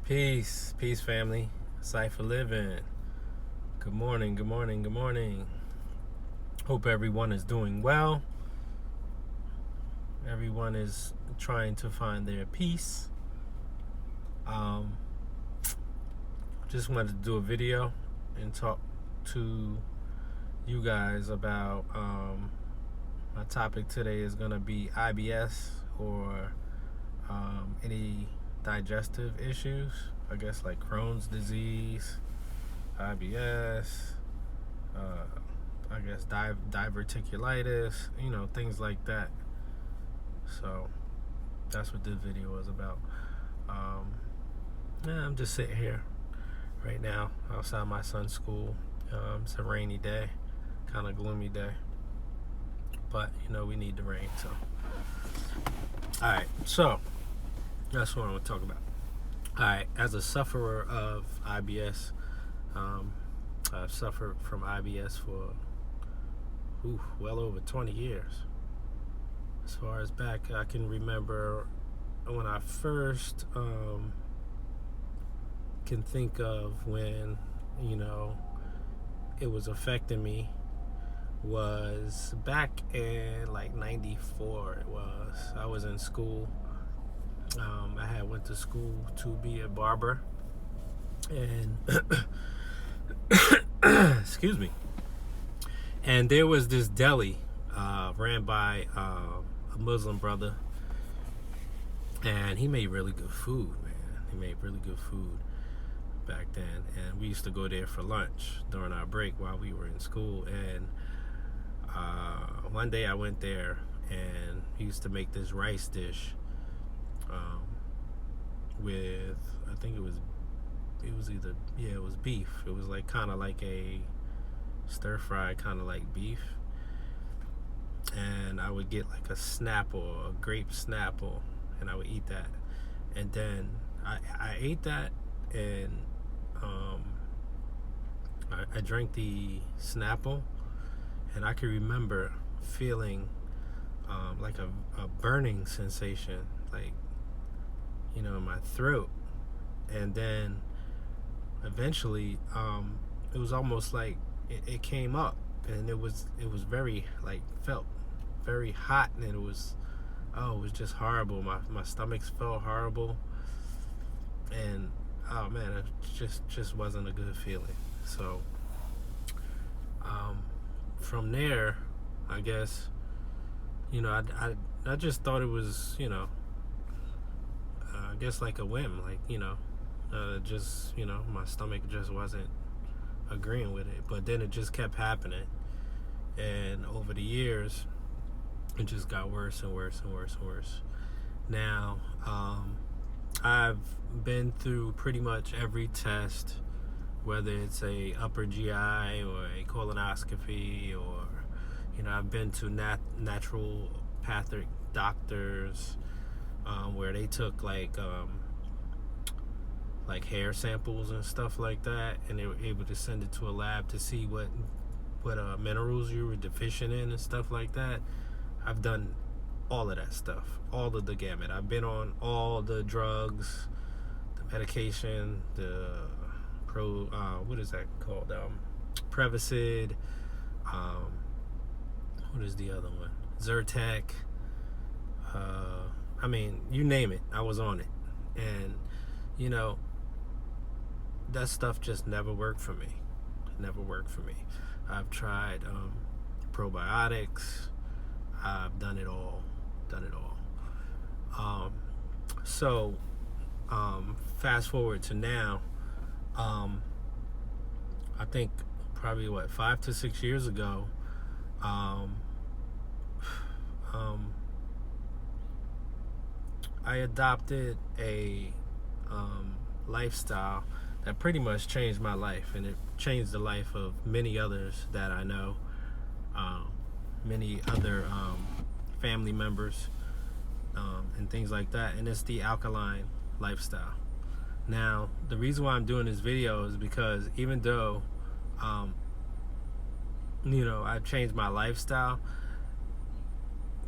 Peace, family. CHRONICLES. Good morning, good morning, good morning. Hope everyone is doing well. Everyone is trying to find their peace. Just wanted to do a video and talk to you guys about my topic today is going to be IBS or any digestive issues, I guess, like Crohn's disease, IBS, I guess diverticulitis, things like that. So that's what this video is about. I'm just sitting here right now outside my son's school. It's a rainy day, kind of gloomy day, but we need the rain. So all right, so that's what I want to talk about. All right, as a sufferer of IBS, I've suffered from IBS for well over 20 years. As far as back, I can remember when I first can think of when it was affecting me was back in like 94. I was in school. I had went to school to be a barber, and excuse me, and there was this deli ran by a Muslim brother, and he made really good food, man. He made really good food back then, and we used to go there for lunch during our break while we were in school. And one day I went there, and he used to make this rice dish with, I think it was beef. It was like kind of like a stir fry, kind of like beef. And I would get like a Snapple, a grape Snapple, and I would eat that. And then I ate that, and I drank the Snapple, and I can remember feeling like a burning sensation, like in my throat. And then eventually it was almost like it came up, and it was very, like, felt very hot, and it was just horrible. My stomach felt horrible, and oh man, it just wasn't a good feeling. So from there, I guess I just thought it was I guess like a whim, like just my stomach just wasn't agreeing with it. But then it just kept happening, and over the years it just got worse and worse and worse and worse. Now I've been through pretty much every test, whether it's a upper GI or a colonoscopy, or I've been to naturopathic doctors where they took like hair samples and stuff like that, and they were able to send it to a lab to see what minerals you were deficient in and stuff like that. I've done all of that stuff, all of the gamut. I've been on all the drugs, the medication, the what is that called? Prevacid. What is the other one? Zyrtec. I mean, you name it, I was on it. And that stuff just never worked for me. I've tried probiotics. I've done it all. So fast forward to now. I think probably 5 to 6 years ago, I adopted a lifestyle that pretty much changed my life, and it changed the life of many others that I know, many other family members, and things like that. And it's the alkaline lifestyle. Now, the reason why I'm doing this video is because even though I've changed my lifestyle,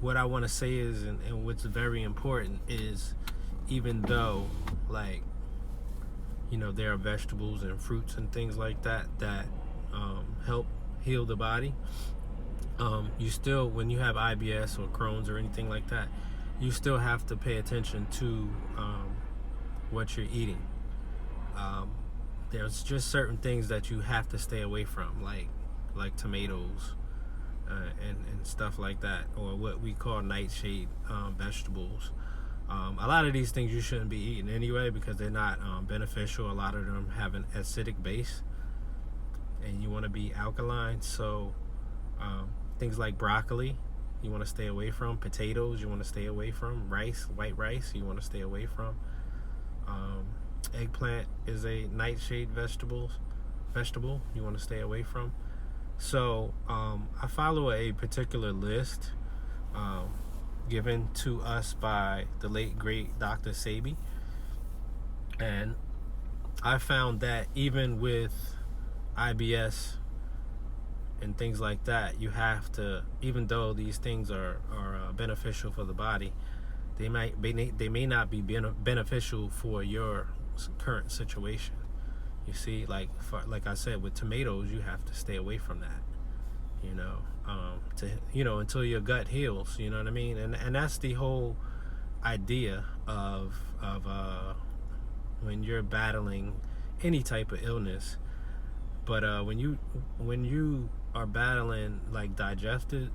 what I want to say is, and what's very important is, even though, like, there are vegetables and fruits and things like that that help heal the body. You still, when you have IBS or Crohn's or anything like that, you still have to pay attention to what you're eating. There's just certain things that you have to stay away from, like tomatoes and stuff like that, or what we call nightshade vegetables. A lot of these things you shouldn't be eating anyway because they're not beneficial. A lot of them have an acidic base, and you want to be alkaline. So things like broccoli, you want to stay away from. Potatoes, you want to stay away from. Rice, white rice, you want to stay away from. Eggplant is a nightshade vegetable you want to stay away from. So I follow a particular list given to us by the late great Dr. Sebi, and I found that even with IBS and things like that, you have to, even though these things are beneficial for the body, they may not be beneficial for your current situation. You see, like I said, with tomatoes, you have to stay away from that. Until your gut heals. You know what I mean? And that's the whole idea of when you're battling any type of illness. But when you are battling like digestive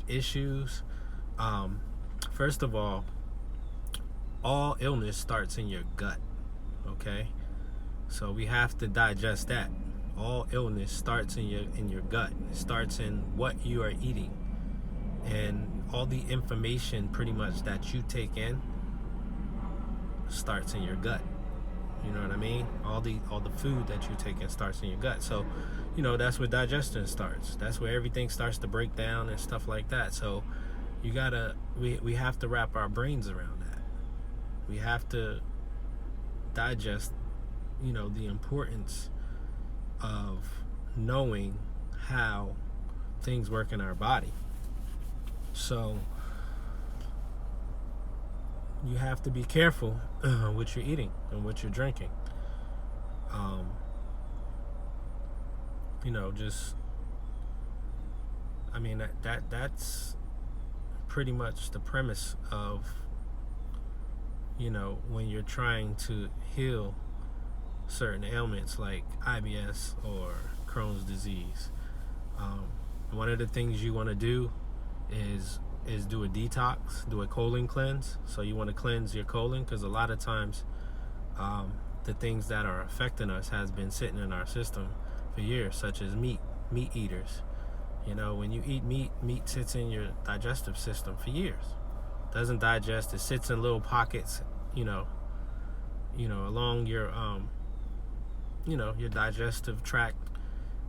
issues, first of all illness starts in your gut. Okay, so we have to digest that. All illness starts in your gut. It starts in what you are eating, and all the information pretty much that you take in starts in your gut. You know what I mean? All the food that you take in starts in your gut. So, that's where digestion starts. That's where everything starts to break down and stuff like that. So, we have to wrap our brains around that. We have to digest, the importance of knowing how things work in our body. So you have to be careful what you're eating and what you're drinking. That's pretty much the premise of when you're trying to heal certain ailments like IBS or Crohn's disease. One of the things you want to do is do a detox, do a colon cleanse. So you want to cleanse your colon, because a lot of times the things that are affecting us has been sitting in our system for years, such as meat eaters. When you eat meat sits in your digestive system for years. Doesn't digest. It sits in little pockets, along your your digestive tract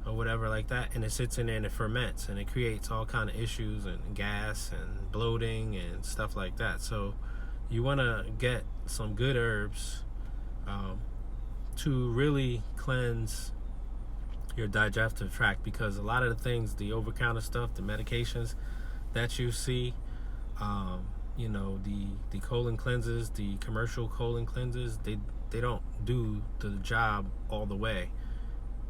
or whatever like that, and it sits in there and it ferments, and it creates all kind of issues and gas and bloating and stuff like that. So you want to get some good herbs to really cleanse your digestive tract, because a lot of the things, the over-counter stuff, the medications that you see, the colon cleanses, the commercial colon cleanses, they don't do the job all the way.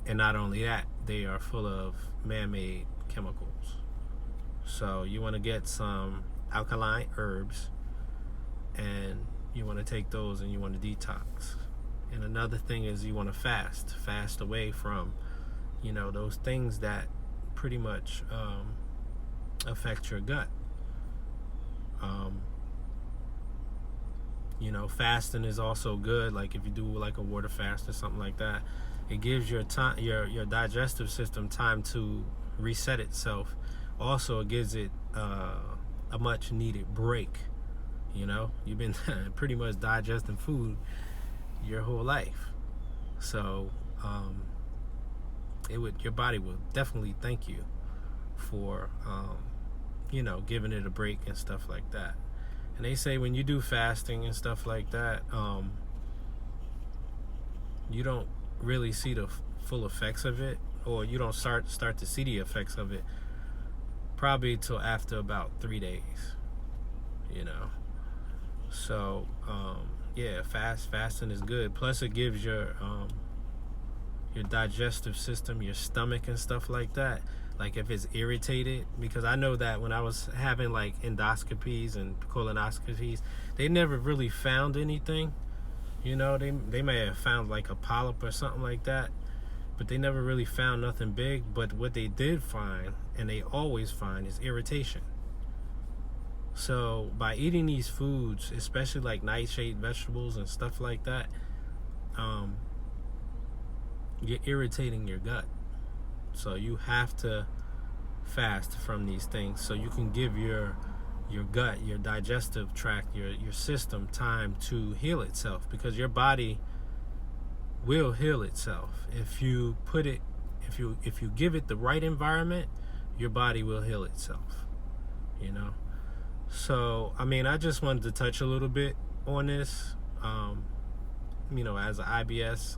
And not only that, they are full of man-made chemicals. So you want to get some alkaline herbs, and you want to take those and you want to detox. And another thing is you want to fast away from those things that pretty much affect your gut. Fasting is also good. Like if you do like a water fast or something like that, it gives your digestive system time to reset itself. Also, it gives it a much needed break. You've been pretty much digesting food your whole life, so your body will definitely thank you for giving it a break and stuff like that. And they say when you do fasting and stuff like that, you don't really see the full effects of it, or you don't start to see the effects of it probably till after about 3 days. So yeah, fasting is good. Plus it gives your digestive system, your stomach and stuff like that, like if it's irritated, because I know that when I was having like endoscopies and colonoscopies, they never really found anything. They may have found like a polyp or something like that, but they never really found nothing big. But what they did find, and they always find, is irritation. So by eating these foods, especially like nightshade vegetables and stuff like that, you're irritating your gut. So you have to fast from these things so you can give your gut, your digestive tract, your system time to heal itself, because your body will heal itself if you give it the right environment. Your body will heal itself. So I just wanted to touch a little bit on this. As an IBS,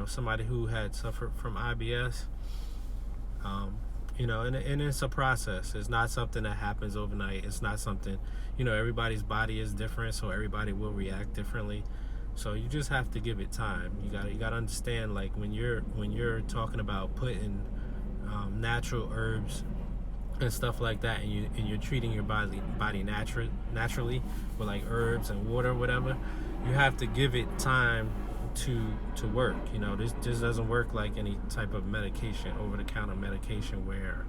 somebody who had suffered from IBS, and it's a process. It's not something that happens overnight. It's not something, everybody's body is different, so everybody will react differently. So you just have to give it time. You gotta understand, like when you're talking about putting natural herbs and stuff like that, and you're treating your body naturally with like herbs and water, whatever, you have to give it time to work. This doesn't work like any type of medication, over-the-counter medication, where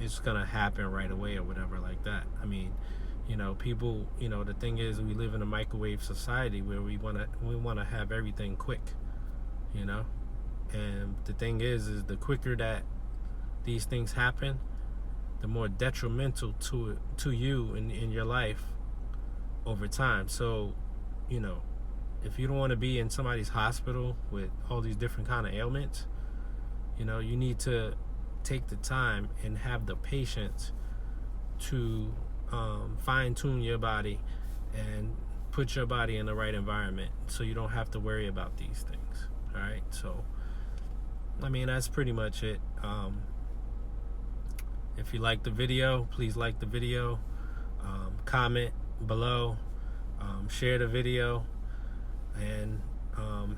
it's gonna happen right away or whatever like that. People, the thing is, we live in a microwave society where we wanna have everything quick, and the thing is the quicker that these things happen, the more detrimental to you in your life over time. So if you don't want to be in somebody's hospital with all these different kind of ailments, you need to take the time and have the patience to fine-tune your body and put your body in the right environment so you don't have to worry about these things. All right, so that's pretty much it. If you like the video, please like the video, comment below, share the video, and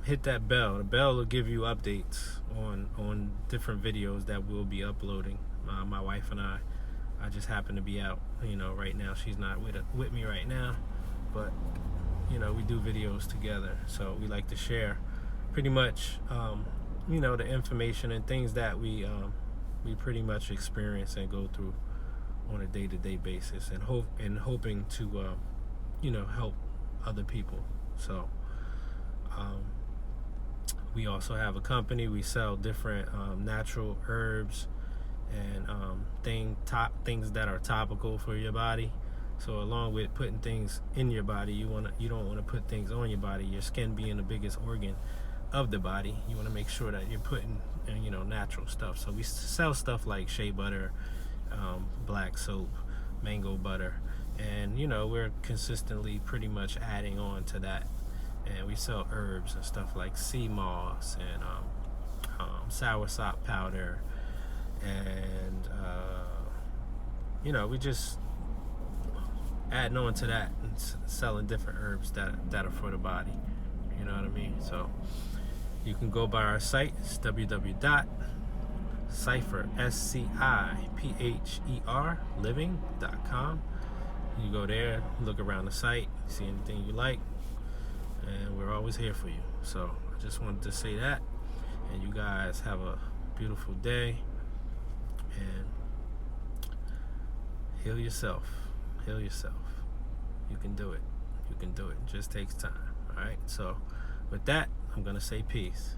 hit that bell. The bell will give you updates on different videos that we'll be uploading. My wife and I just happen to be out, right now. She's not with me right now, but we do videos together, so we like to share pretty much the information and things that we pretty much experience and go through on a day-to-day basis, and hoping to help other people. So we also have a company. We sell different natural herbs and things that are topical for your body. So along with putting things in your body, you don't want to put things on your body. Your skin being the biggest organ of the body, you want to make sure that you're putting natural stuff. So we sell stuff like shea butter, black soap, mango butter, and we're consistently pretty much adding on to that. And we sell herbs and stuff like sea moss and soursop powder, and we just adding on to that and selling different herbs that are for the body. You know what I mean? So you can go by our site. It's www.scipherliving.com. You go there, look around the site, see anything you like, and we're always here for you. So I just wanted to say that, and you guys have a beautiful day, and heal yourself. You can do it. It just takes time. All right, so with that, I'm gonna say peace.